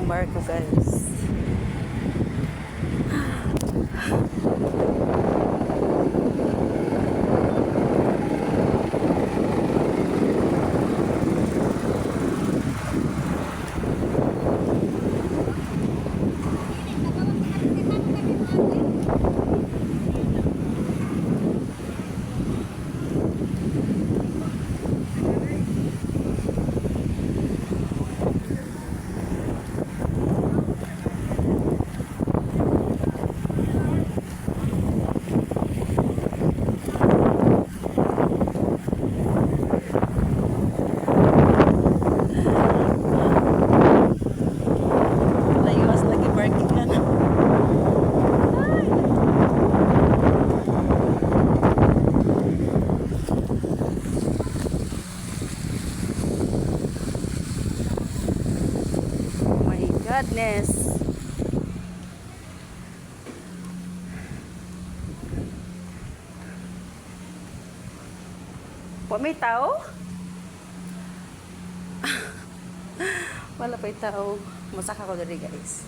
barko, guys. Laywas lagi parking kan. Oh my goodness. Wa may tao? Wala pa'y tao. Masak ako dali, guys.